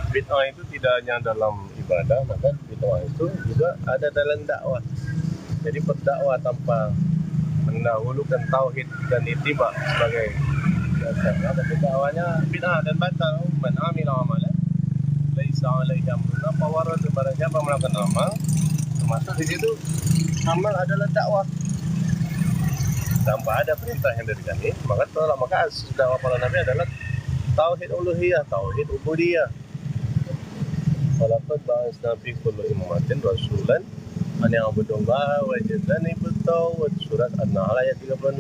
bid'ah itu tidak hanya dalam ibadah, maka bid'ah itu juga ada dalam dakwah. Jadi berdakwah tanpa mendahulukan tauhid dan ittiba sebagai dasarnya, tapi dakwahnya bid'ah dan batal. Man amila amalan laisa alaihi amruna fahuwa radd. Barang siapa melakukan amal, termasuk di situ amal adalah dakwah tanpa ada perintah yang dari kami, maka tolak. Maka asas dakwah para nabi adalah tauhid uluhiyah, tauhid ubudiyah. Walaqad ba'atsna fi kulli ummatin rasulan an ya'budullaha wa yajtanibut taghut. Surat An-Nahl ayat 36.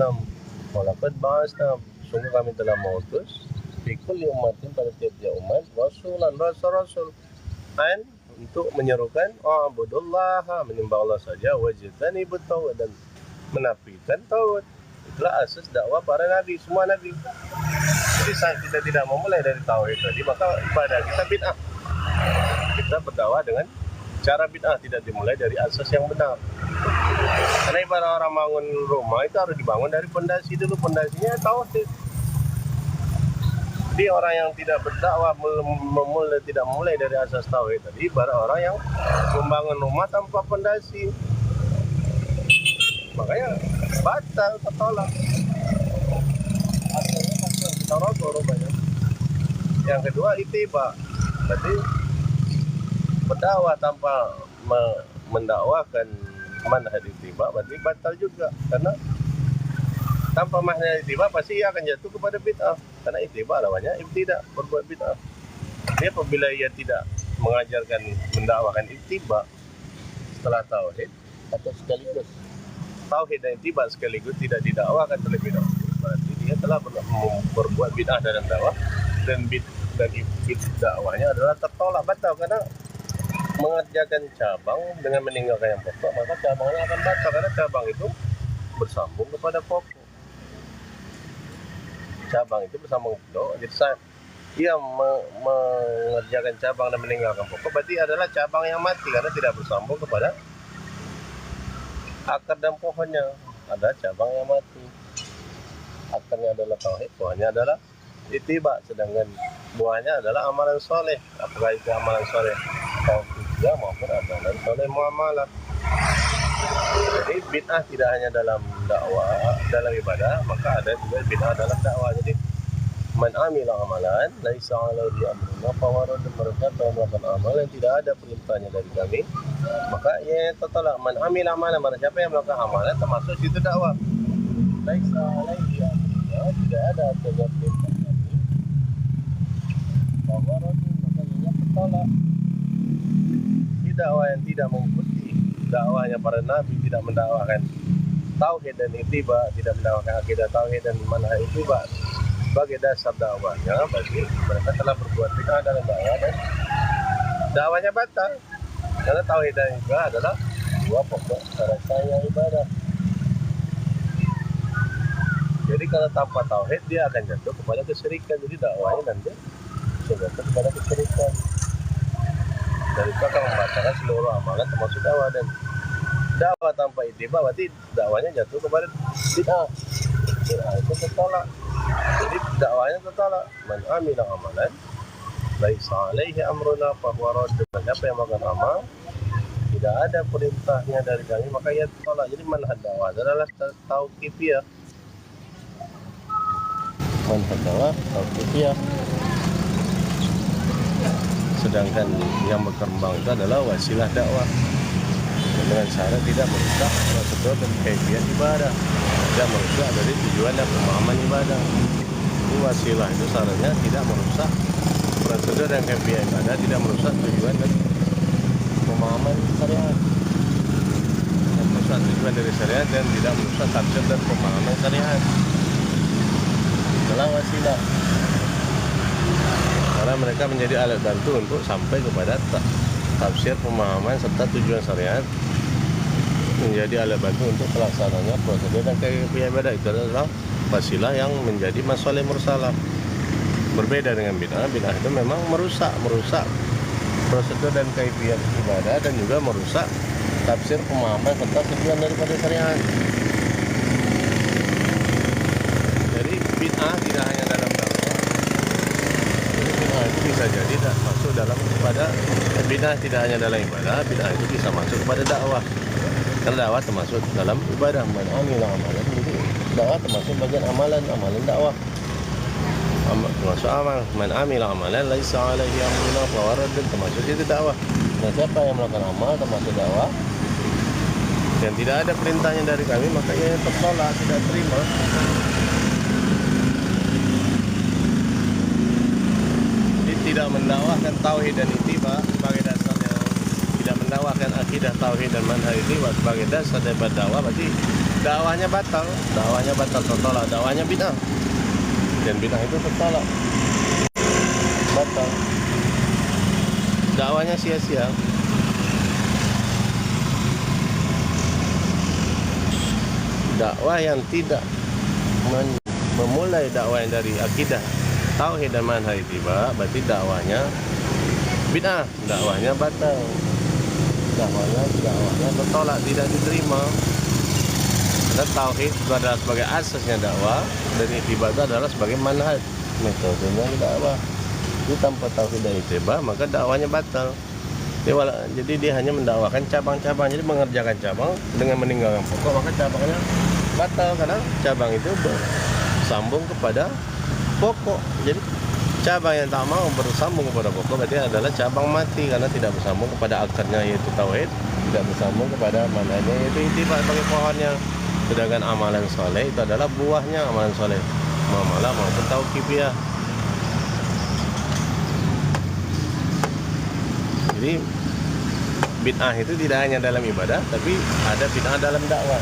Walaqad ba'atsna, sungguh kami telah mengutus fi kulli ummatin, pada tiap-tiap umat, rasulan, rasul an, untuk menyerukan a'budullaha, menyembah Allah saja, wa yajtanibut taghut, dan menafikan taghut. Itulah asas dakwah para nabi, semua nabi. Jadi saat kita tidak memulai dari tauhid tadi, maka ibadah kita bid'ah. Kita berdakwah dengan cara bid'ah, tidak dimulai dari asas yang benar. Karena ibadah orang bangun rumah itu harus dibangun dari pondasi dulu, pondasinya tauhid. Jadi orang yang tidak berdakwah tidak memulai dari asas tauhid tadi, ibarat orang yang membangun rumah tanpa pondasi, makanya batal, tertolak. Akhirnya rumahnya. Yang kedua ittiba, berarti berdakwah tanpa mendakwakan manhaj ittiba berarti batal juga, karena tanpa manhaj ittiba pasti ia akan jatuh kepada bid'ah, karena ittiba lawannya ibtidah, berbuat bid'ah. Dia apabila ia tidak mengajarkan, mendakwakan ittiba setelah tauhid, atau sekaligus tauhid dan ittiba sekaligus tidak didakwakan terlebih dahulu, berarti dia telah berbuat bid'ah dalam dakwah, dan dakwahnya adalah tertolak, batal. Karena mengerjakan cabang dengan meninggalkan yang pokok, maka cabangnya akan batal, karena cabang itu bersambung kepada pokok. Cabang itu bersambung ke pokok. Jadi saat ia mengerjakan cabang dan meninggalkan pokok, berarti adalah cabang yang mati, karena tidak bersambung kepada akar dan pohonnya. Ada cabang yang mati, akarnya adalah tauhid, pohonnya adalah ittiba, sedangkan buahnya adalah amalan soleh. Apakah itu amalan soleh tauhidiyah maupun amalan soleh muamalah. Jadi bid'ah tidak hanya dalam dakwah, dalam ibadah, maka ada juga bid'ah dalam dakwah. Jadi man amila amalan laisa alaihi amruna fahuwa radd. Mereka yang melakukan amal yang tidak ada perintahnya dari kami, maka ia tertolak. Man amila amalan, barang siapa yang melakukan amalan, termasuk situ dakwah, laisa alaihi amruna, tidak ada perintah kami, fahuwa radd, maka ia tertolak. Di dakwah yang tidak mengikuti dakwahnya para nabi, tidak mendakwakan tauhid dan ittiba, tidak mendakwakan akidah tauhid dan manhaj ittiba sebagai dasar dakwahnya, bagi mereka telah berbuat bid'ah dalam dakwah, dan dakwahnya batal. Karena tauhid dan ittiba adalah dua pokok syarat sahnya ibadah. Jadi kalau tanpa tauhid dia akan jatuh kepada kesyirikan. Jadi dakwahnya nanti jatuh kepada kesyirikan. Dan itu akan membatalkan seluruh amalan termasuk dakwah. Dan dakwah tanpa ittiba berarti dakwahnya jatuh kepada bid'ah. Bid'ah itu tertolak. Jadi dakwahnya tertolak. Man amila amalan laisa alaihi amruna fahuwa radd. Siapa yang melakukan amal tidak ada perintahnya dari kami, maka ia tertolak. Jadi manhaj dakwah adalah tauqifiyah. Manhaj dakwah tauqifiyah. Sedangkan yang berkembang itu adalah wasilah dakwah, dengan syarat tidak merusak prosedur dan kaifiat ibadah, tidak merusak dari tujuan dan pemahaman ibadah. Ini wasilah itu syaratnya tidak merusak prosedur dan kaifiat ibadah, tidak merusak tujuan dan pemahaman syariat, tidak merusak tujuan dari syariat, dan tidak merusak tafsir dan pemahaman syariat. Itulah wasilah. Karena mereka menjadi alat bantu untuk sampai kepada tafsir, pemahaman, serta tujuan syariat, menjadi alat bantu untuk pelaksananya prosedur dan kaifiat ibadah. Itu adalah wasilah yang menjadi masalah mursalah. Berbeda dengan bid'ah. Bid'ah itu memang merusak prosedur dan kaifiat ibadah, dan juga merusak tafsir, pemahaman, serta tujuan daripada syariat. Jadi bid'ah tidak hanya dalam dakwah. Jadi bid'ah itu bisa jadi masuk dalam bid'ah tidak hanya dalam ibadah, bid'ah itu bisa masuk kepada dakwah. Karena dakwah termasuk dalam ibadah. Man amila amalan, jadi dakwah termasuk bagian amalan dakwah. Termasuk amal. Man amila amalan laisa alaihi amruna fahuwa raddun, termasuk itu dakwah. Nah, siapa yang melakukan amal termasuk dakwah yang tidak ada perintahnya dari kami, maka ia tertolak, tidak terima. Jadi tidak mendakwahkan tauhid dan ittiba sebagai dasarnya, tidak mendakwahkan akidah tauhid dan manhaj ittiba sebagai dasar daripada dakwah, berarti dakwahnya batal, tertolak, dakwahnya bid'ah. Dan bid'ah itu tertolak, batal, dakwahnya sia-sia. Dakwah yang tidak memulai dakwah yang dari akidah tauhid dan manhaj ittiba, berarti dakwahnya bid'ah, dakwahnya batal, dakwahnya tertolak, tidak diterima. Dan tauhid itu adalah sebagai asasnya dakwah, dan ittiba itu adalah sebagai manhaj, metodenya dakwah. Jadi tanpa tauhid dan ittiba maka dakwahnya batal. Jadi dia hanya mendakwakan cabang-cabang, jadi mengerjakan cabang dengan meninggalkan pokok, maka cabangnya batal karena cabang itu bersambung kepada pokok. Jadi cabang yang tak mau bersambung kepada pokok berarti adalah cabang mati karena tidak bersambung kepada akarnya yaitu tauhid, tidak bersambung kepada manhajnya yaitu ittiba sebagai pohonnya. Sedangkan amalan soleh itu adalah buahnya, amalan soleh muamalah maupun tauqifiyah. Jadi bid'ah itu tidak hanya dalam ibadah, tapi ada bid'ah dalam dakwah.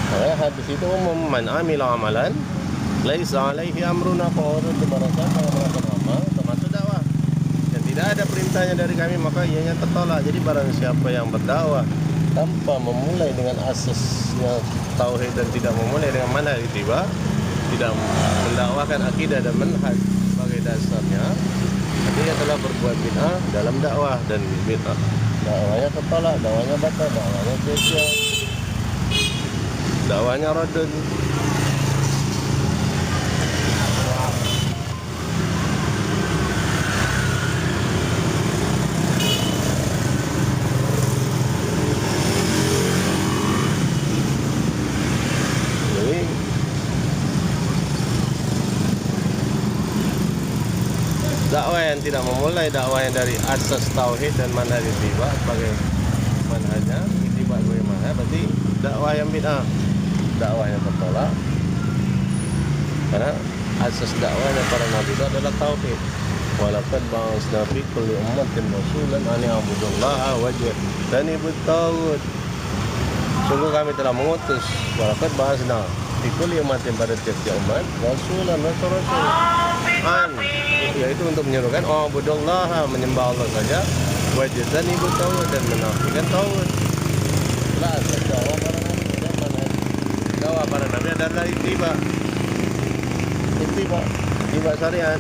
Makanya hadis itu umum, man amila amalan laisa alaihi amruna fahuwa raddun, barang siapa yang melakukan amal termasuk dakwah dan tidak ada perintahnya dari kami maka ianya tertolak. Jadi barang siapa yang berdakwah tanpa memulai dengan asasnya tauhid dan tidak memulai dengan manhaj ittiba, tidak mendakwahkan akidah dan manhaj sebagai dasarnya, dia telah berbuat bid'ah dalam dakwah, dan bid'ah dakwahnya tertolak, dakwahnya batal, dakwahnya sia-sia, dakwahnya raddun. Jadi dakwah yang tidak memulai dakwah yang dari asas tauhid dan manhaj ittiba sebagai manhajnya, ittiba sebagai manhaj, berarti dakwah yang bid'ah, dakwah yang tertolak. Karena asas dakwahnya para nabi itu adalah tauhid. Walaqad ba'atsna fi kulli ummatin rasulan an ya'budullaha wajtanibut taghut. Sungguh kami telah mengutus, walaqad ba'atsna fi kulli ummatin, pada tiap-tiap umat, rasulan rasul, yaitu untuk menyerukan ubudullaha, menyembah Allah saja, wajtanibut taghut, dan menafikan taghut. Itulah asas dakwah para nabi. Dan manhaj dakwah para nabi adalah ittiba syariat,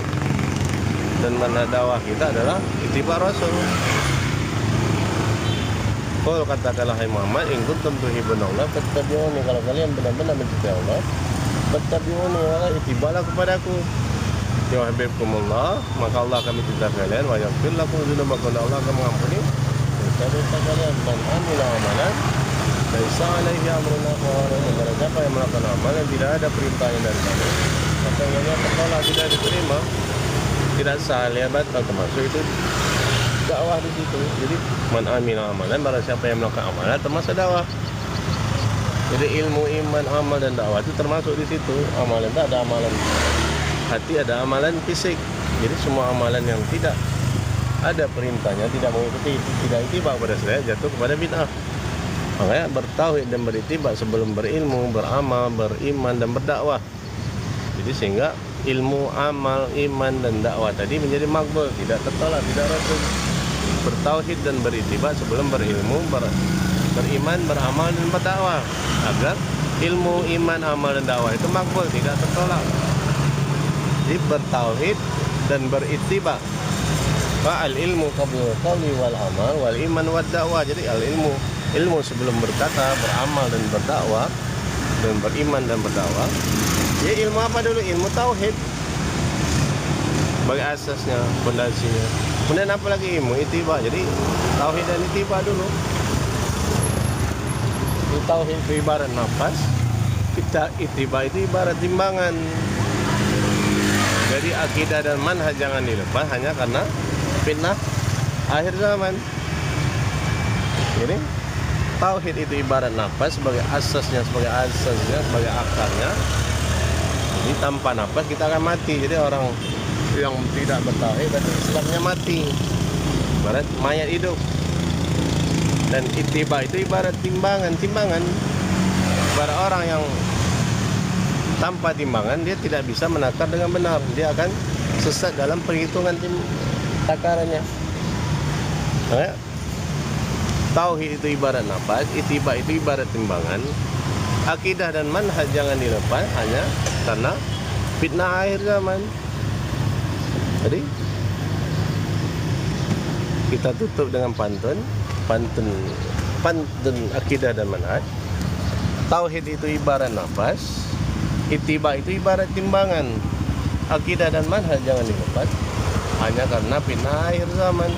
dan manhaj dakwah kita adalah ittiba rasul. Qul, katakanlah hai Muhammad, in kuntum tuhibbunallah fattabi'uni, kalau kalian benar-benar mencintai Allah, fattabi'uni, maka ittibalah kepadaku. Yuhibbukumullah, maka Allah akan mencintai kalian, wa yaghfir lakum dzunubakum, Allah akan mengampuni dosa-dosa kalian. Man amila amalan laisa alaihi amruna fahuwa raddun, barang siapa yang melakukan amal yang tidak ada perintahnya dari kami, maka ianya tertolak, tidak diterima, tidak sah, batal, termasuk itu dakwah di situ. Jadi man amila amalan, barang siapa yang melakukan amalan termasuk dakwah. Jadi ilmu, iman, amal dan dakwah itu termasuk di situ. Amalan itu ada amalan hati, ada amalan fisik. Jadi semua amalan yang tidak ada perintahnya, tidak mengikuti, tidak ittiba pada saya, jatuh kepada bid'ah. Makanya bertauhid dan berittiba sebelum berilmu, beramal, beriman dan berdakwah. Jadi sehingga ilmu, amal, iman dan dakwah tadi menjadi makbul, tidak tertolak, tidak raddun. Bertauhid dan berittiba sebelum berilmu, beriman, beramal dan berdakwah, agar ilmu, iman, amal dan dakwah itu makbul, tidak tertolak. Jadi bertauhid dan berittiba. Al ilmu qabla qawli wal amal wal iman wad dakwah. Jadi al ilmu sebelum berkata, beramal dan berdakwah, dan beriman dan berdakwah. Jadi ilmu apa dulu? Ilmu tauhid sebagai asasnya, fondasinya. Kemudian apa lagi ilmu itiba. Jadi tauhid dan itiba dulu. Tauhid itu ibarat nafas, kita itiba itu ibarat timbangan. Jadi akidah dan manhaj jangan dilepas hanya karena fitnah akhir zaman. Jadi tauhid itu ibarat nafas sebagai asasnya, sebagai akarnya. Jadi tanpa nafas kita akan mati. Jadi orang yang tidak bertauhid berarti Islamnya mati, ibarat mayat hidup. Dan itiba itu ibarat timbangan. Ibarat orang yang tanpa timbangan dia tidak bisa menakar dengan benar, dia akan sesat dalam perhitungan takarannya. Nah, tauhid itu ibarat nafas, itiba itu ibarat timbangan. Akidah dan manhaj jangan dilepas hanya karena fitnah akhir zaman. Jadi kita tutup dengan pantun akidah dan manhaj. Tauhid itu ibarat nafas, itiba itu ibarat timbangan. Akidah dan manhaj jangan dilepas hanya karena fitnah akhir zaman.